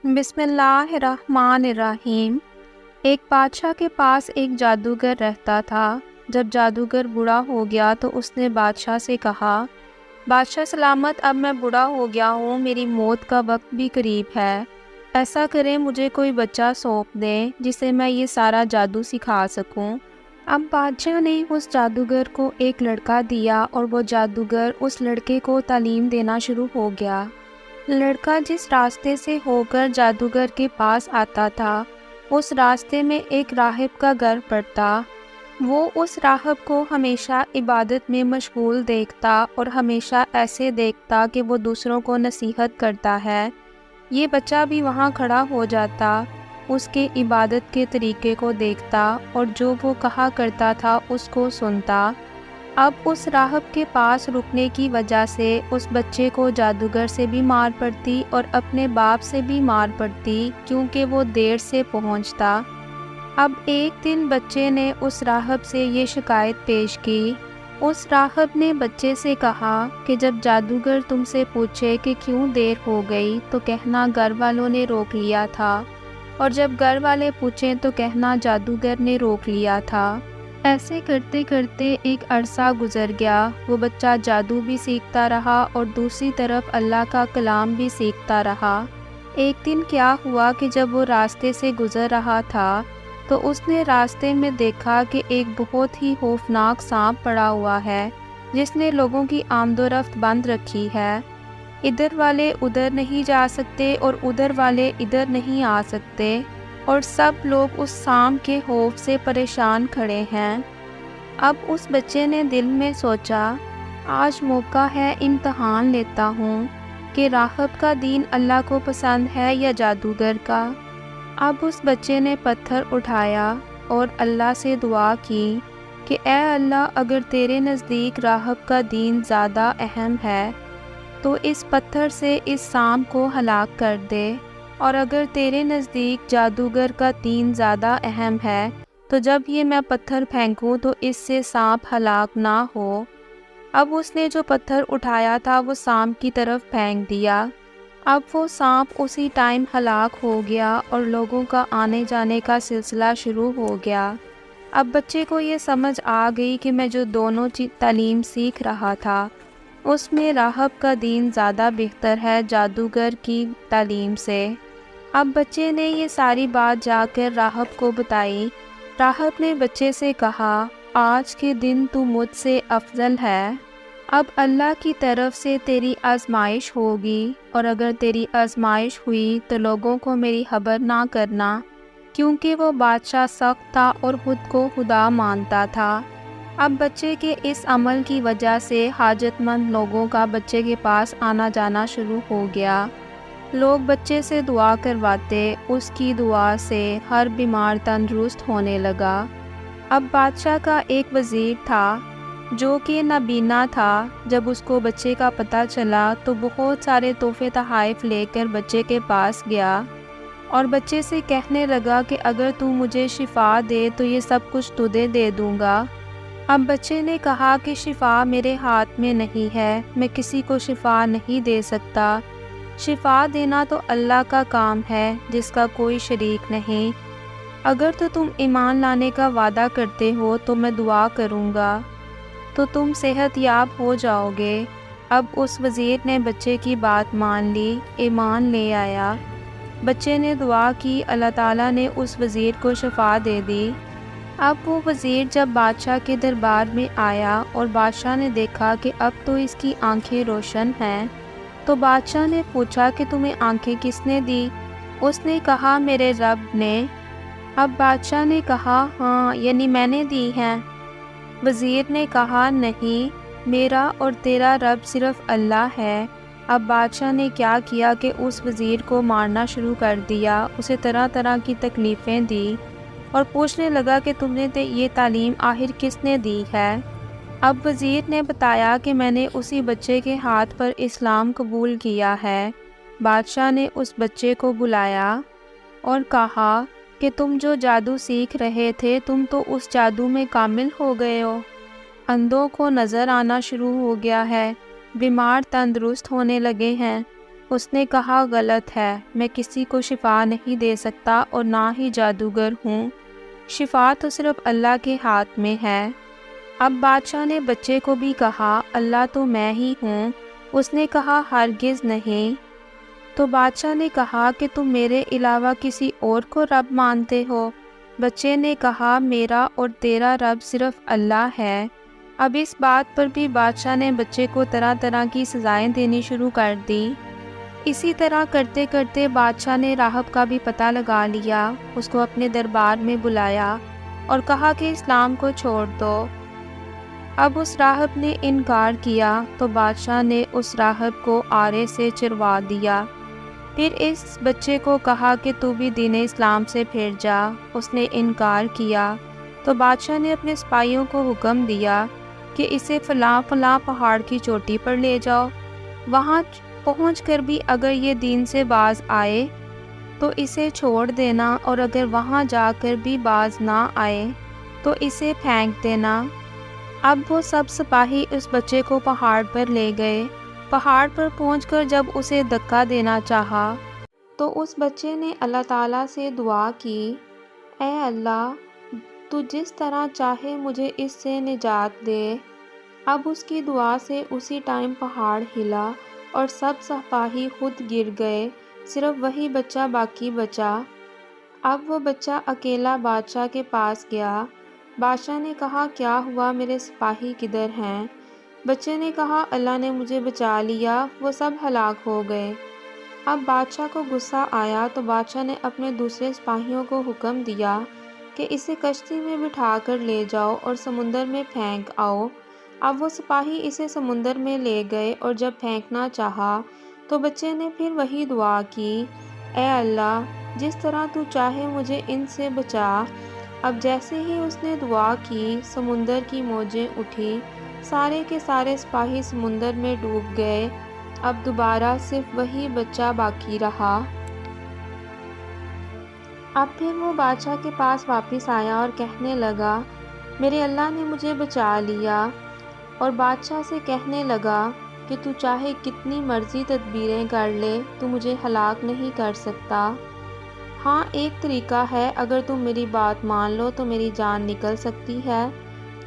بسم اللہ الرحمن الرحیم۔ ایک بادشاہ کے پاس ایک جادوگر رہتا تھا۔ جب جادوگر بوڑھا ہو گیا تو اس نے بادشاہ سے کہا، بادشاہ سلامت، اب میں بوڑھا ہو گیا ہوں، میری موت کا وقت بھی قریب ہے۔ ایسا کریں، مجھے کوئی بچہ سونپ دیں جسے میں یہ سارا جادو سکھا سکوں۔ اب بادشاہ نے اس جادوگر کو ایک لڑکا دیا اور وہ جادوگر اس لڑکے کو تعلیم دینا شروع ہو گیا۔ لڑکا جس راستے سے ہو کر جادوگر کے پاس آتا تھا، اس راستے میں ایک راہب کا گھر پڑتا۔ وہ اس راہب کو ہمیشہ عبادت میں مشغول دیکھتا اور ہمیشہ ایسے دیکھتا کہ وہ دوسروں کو نصیحت کرتا ہے۔ یہ بچہ بھی وہاں کھڑا ہو جاتا، اس کے عبادت کے طریقے کو دیکھتا اور جو وہ کہا کرتا تھا اس کو سنتا۔ اب اس راہب کے پاس رکنے کی وجہ سے اس بچے کو جادوگر سے بھی مار پڑتی اور اپنے باپ سے بھی مار پڑتی، کیونکہ وہ دیر سے پہنچتا۔ اب ایک دن بچے نے اس راہب سے یہ شکایت پیش کی۔ اس راہب نے بچے سے کہا کہ جب جادوگر تم سے پوچھے کہ کیوں دیر ہو گئی تو کہنا گھر والوں نے روک لیا تھا، اور جب گھر والے پوچھیں تو کہنا جادوگر نے روک لیا تھا۔ ایسے کرتے کرتے ایک عرصہ گزر گیا۔ وہ بچہ جادو بھی سیکھتا رہا اور دوسری طرف اللہ کا کلام بھی سیکھتا رہا۔ ایک دن کیا ہوا کہ جب وہ راستے سے گزر رہا تھا تو اس نے راستے میں دیکھا کہ ایک بہت ہی خوفناک سانپ پڑا ہوا ہے جس نے لوگوں کی آمد و رفت بند رکھی ہے۔ ادھر والے ادھر نہیں جا سکتے اور ادھر والے ادھر نہیں آ سکتے، اور سب لوگ اس سانپ کے خوف سے پریشان کھڑے ہیں۔ اب اس بچے نے دل میں سوچا، آج موقع ہے، امتحان لیتا ہوں کہ راہب کا دین اللہ کو پسند ہے یا جادوگر کا۔ اب اس بچے نے پتھر اٹھایا اور اللہ سے دعا کی کہ اے اللہ، اگر تیرے نزدیک راہب کا دین زیادہ اہم ہے تو اس پتھر سے اس سانپ کو ہلاک کر دے، اور اگر تیرے نزدیک جادوگر کا دین زیادہ اہم ہے تو جب یہ میں پتھر پھینکوں تو اس سے سانپ ہلاک نہ ہو۔ اب اس نے جو پتھر اٹھایا تھا وہ سانپ کی طرف پھینک دیا۔ اب وہ سانپ اسی ٹائم ہلاک ہو گیا اور لوگوں کا آنے جانے کا سلسلہ شروع ہو گیا۔ اب بچے کو یہ سمجھ آ گئی کہ میں جو دونوں تعلیم سیکھ رہا تھا اس میں راہب کا دین زیادہ بہتر ہے جادوگر کی تعلیم سے۔ اب بچے نے یہ ساری بات جا کر راہب کو بتائی۔ راہب نے بچے سے کہا، آج کے دن تو مجھ سے افضل ہے۔ اب اللہ کی طرف سے تیری آزمائش ہوگی، اور اگر تیری آزمائش ہوئی تو لوگوں کو میری خبر نہ کرنا، کیونکہ وہ بادشاہ سخت تھا اور خود کو خدا مانتا تھا۔ اب بچے کے اس عمل کی وجہ سے حاجت مند لوگوں کا بچے کے پاس آنا جانا شروع ہو گیا۔ لوگ بچے سے دعا کرواتے، اس کی دعا سے ہر بیمار تندرست ہونے لگا۔ اب بادشاہ کا ایک وزیر تھا جو کہ نابینا تھا۔ جب اس کو بچے کا پتہ چلا تو بہت سارے تحفے تحائف لے کر بچے کے پاس گیا اور بچے سے کہنے لگا کہ اگر تو مجھے شفا دے تو یہ سب کچھ تجھے دے دوں گا۔ اب بچے نے کہا کہ شفا میرے ہاتھ میں نہیں ہے، میں کسی کو شفا نہیں دے سکتا۔ شفا دینا تو اللہ کا کام ہے جس کا کوئی شریک نہیں۔ اگر تو تم ایمان لانے کا وعدہ کرتے ہو تو میں دعا کروں گا تو تم صحت یاب ہو جاؤ گے۔ اب اس وزیر نے بچے کی بات مان لی، ایمان لے آیا۔ بچے نے دعا کی، اللہ تعالیٰ نے اس وزیر کو شفا دے دی۔ اب وہ وزیر جب بادشاہ کے دربار میں آیا اور بادشاہ نے دیکھا کہ اب تو اس کی آنکھیں روشن ہیں، تو بادشاہ نے پوچھا کہ تمہیں آنکھیں کس نے دی؟ اس نے کہا، میرے رب نے۔ اب بادشاہ نے کہا، ہاں، یعنی میں نے دی ہیں؟ وزیر نے کہا، نہیں، میرا اور تیرا رب صرف اللہ ہے۔ اب بادشاہ نے کیا کیا کہ اس وزیر کو مارنا شروع کر دیا، اسے طرح طرح کی تکلیفیں دی اور پوچھنے لگا کہ تم نے یہ تعلیم آخر کس نے دی ہے؟ اب وزیر نے بتایا کہ میں نے اسی بچے کے ہاتھ پر اسلام قبول کیا ہے۔ بادشاہ نے اس بچے کو بلایا اور کہا کہ تم جو جادو سیکھ رہے تھے تم تو اس جادو میں کامل ہو گئے ہو۔ اندھوں کو نظر آنا شروع ہو گیا ہے، بیمار تندرست ہونے لگے ہیں، اس نے کہا غلط ہے، میں کسی کو شفا نہیں دے سکتا اور نہ ہی جادوگر ہوں، شفا تو صرف اللہ کے ہاتھ میں ہے۔ اب بادشاہ نے بچے کو بھی کہا اللہ تو میں ہی ہوں۔ اس نے کہا ہرگز نہیں۔ تو بادشاہ نے کہا کہ تم میرے علاوہ کسی اور کو رب مانتے ہو؟ بچے نے کہا میرا اور تیرا رب صرف اللہ ہے۔ اب اس بات پر بھی بادشاہ نے بچے کو طرح طرح کی سزائیں دینی شروع کر دی۔ اسی طرح کرتے کرتے بادشاہ نے راہب کا بھی پتہ لگا لیا، اس کو اپنے دربار میں بلایا اور کہا کہ اسلام کو چھوڑ دو۔ اب اس راہب نے انکار کیا تو بادشاہ نے اس راہب کو آرے سے چروا دیا۔ پھر اس بچے کو کہا کہ تو بھی دین اسلام سے پھر جا۔ اس نے انکار کیا تو بادشاہ نے اپنے سپاہیوں کو حکم دیا کہ اسے فلاں فلاں پہاڑ کی چوٹی پر لے جاؤ، وہاں پہنچ کر بھی اگر یہ دین سے باز آئے تو اسے چھوڑ دینا، اور اگر وہاں جا کر بھی باز نہ آئے تو اسے پھینک دینا۔ اب وہ سب سپاہی اس بچے کو پہاڑ پر لے گئے۔ پہاڑ پر پہنچ کر جب اسے دھکا دینا چاہا تو اس بچے نے اللہ تعالیٰ سے دعا کی، اے اللہ تو جس طرح چاہے مجھے اس سے نجات دے۔ اب اس کی دعا سے اسی ٹائم پہاڑ ہلا اور سب سپاہی خود گر گئے، صرف وہی بچہ باقی بچا۔ اب وہ بچہ اکیلا بادشاہ کے پاس گیا۔ بادشاہ نے کہا کیا ہوا، میرے سپاہی کدھر ہیں؟ بچے نے کہا اللہ نے مجھے بچا لیا، وہ سب ہلاک ہو گئے۔ اب بادشاہ کو غصہ آیا تو بادشاہ نے اپنے دوسرے سپاہیوں کو حکم دیا کہ اسے کشتی میں بٹھا کر لے جاؤ اور سمندر میں پھینک آؤ۔ اب وہ سپاہی اسے سمندر میں لے گئے اور جب پھینکنا چاہا تو بچے نے پھر وہی دعا کی، اے اللہ جس طرح تو چاہے مجھے ان سے بچا۔ اب جیسے ہی اس نے دعا کی سمندر کی موجیں اٹھی، سارے کے سارے سپاہی سمندر میں ڈوب گئے۔ اب دوبارہ صرف وہی بچہ باقی رہا۔ اب پھر وہ بادشاہ کے پاس واپس آیا اور کہنے لگا میرے اللہ نے مجھے بچا لیا، اور بادشاہ سے کہنے لگا کہ تو چاہے کتنی مرضی تدبیریں کر لے تو مجھے ہلاک نہیں کر سکتا۔ ہاں ایک طریقہ ہے، اگر تم میری بات مان لو تو میری جان نکل سکتی ہے۔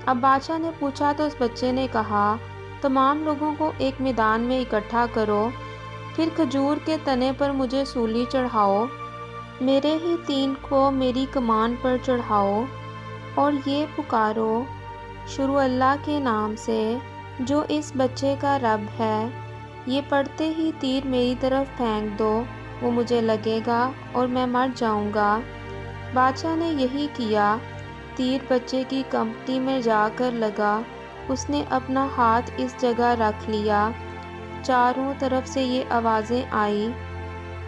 اب بادشاہ نے پوچھا تو اس بچے نے کہا تمام لوگوں کو ایک میدان میں اکٹھا کرو، پھر کھجور کے تنے پر مجھے سولی چڑھاؤ، میرے ہی 3 کو میری کمان پر چڑھاؤ، اور یہ پکارو شروع اللہ کے نام سے جو اس بچے کا رب ہے۔ یہ پڑھتے ہی تیر میری طرف پھینک دو، وہ مجھے لگے گا اور میں مر جاؤں گا۔ بادشاہ نے یہی کیا، تیر بچے کی کمپٹی میں جا کر لگا، اس نے اپنا ہاتھ اس جگہ رکھ لیا۔ چاروں طرف سے یہ آوازیں آئیں،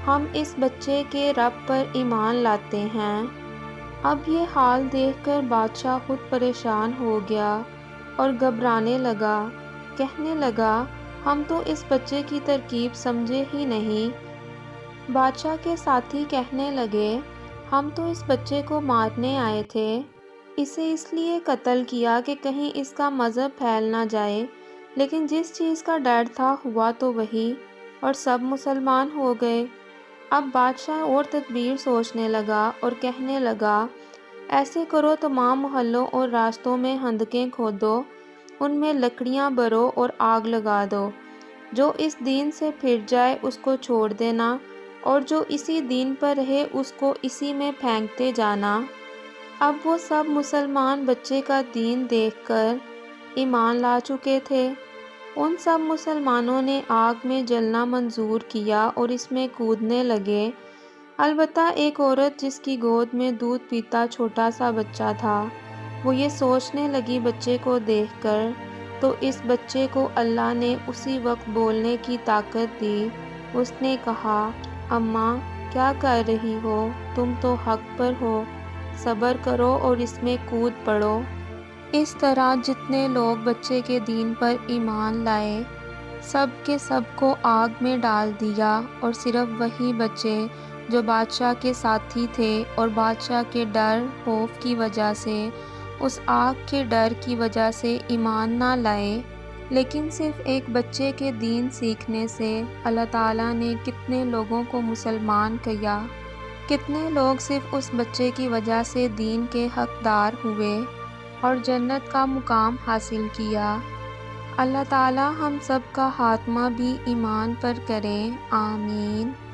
ہم اس بچے کے رب پر ایمان لاتے ہیں۔ اب یہ حال دیکھ کر بادشاہ خود پریشان ہو گیا اور گھبرانے لگا، کہنے لگا ہم تو اس بچے کی ترکیب سمجھے ہی نہیں۔ بادشاہ کے ساتھی کہنے لگے ہم تو اس بچے کو مارنے آئے تھے، اسے اس لیے قتل کیا کہ کہیں اس کا مذہب پھیل نہ جائے، لیکن جس چیز کا ڈر تھا ہوا تو وہی، اور سب مسلمان ہو گئے۔ اب بادشاہ اور تدبیر سوچنے لگا اور کہنے لگا ایسے کرو تمام محلوں اور راستوں میں خندقیں کھودو، ان میں لکڑیاں بھرو اور آگ لگا دو، جو اس دین سے پھر جائے اس کو چھوڑ دینا، اور جو اسی دین پر رہے اس کو اسی میں پھینکتے جانا۔ اب وہ سب مسلمان بچے کا دین دیکھ کر ایمان لا چکے تھے۔ ان سب مسلمانوں نے آگ میں جلنا منظور کیا اور اس میں کودنے لگے، البتہ ایک عورت جس کی گود میں دودھ پیتا چھوٹا سا بچہ تھا، وہ یہ سوچنے لگی بچے کو دیکھ کر تو اس بچے کو اللہ نے اسی وقت بولنے کی طاقت دی۔ اس نے کہا اماں کیا کر رہی ہو، تم تو حق پر ہو، صبر کرو اور اس میں کود پڑو۔ اس طرح جتنے لوگ بچے کے دین پر ایمان لائے سب کے سب کو آگ میں ڈال دیا، اور صرف وہی بچے جو بادشاہ کے ساتھی تھے اور بادشاہ کے ڈر خوف کی وجہ سے، اس آگ کے ڈر کی وجہ سے ایمان نہ لائے، لیکن صرف ایک بچے کے دین سیکھنے سے اللہ تعالیٰ نے کتنے لوگوں کو مسلمان کیا، کتنے لوگ صرف اس بچے کی وجہ سے دین کے حقدار ہوئے اور جنت کا مقام حاصل کیا۔ اللہ تعالیٰ ہم سب کا خاتمہ بھی ایمان پر کرے، آمین۔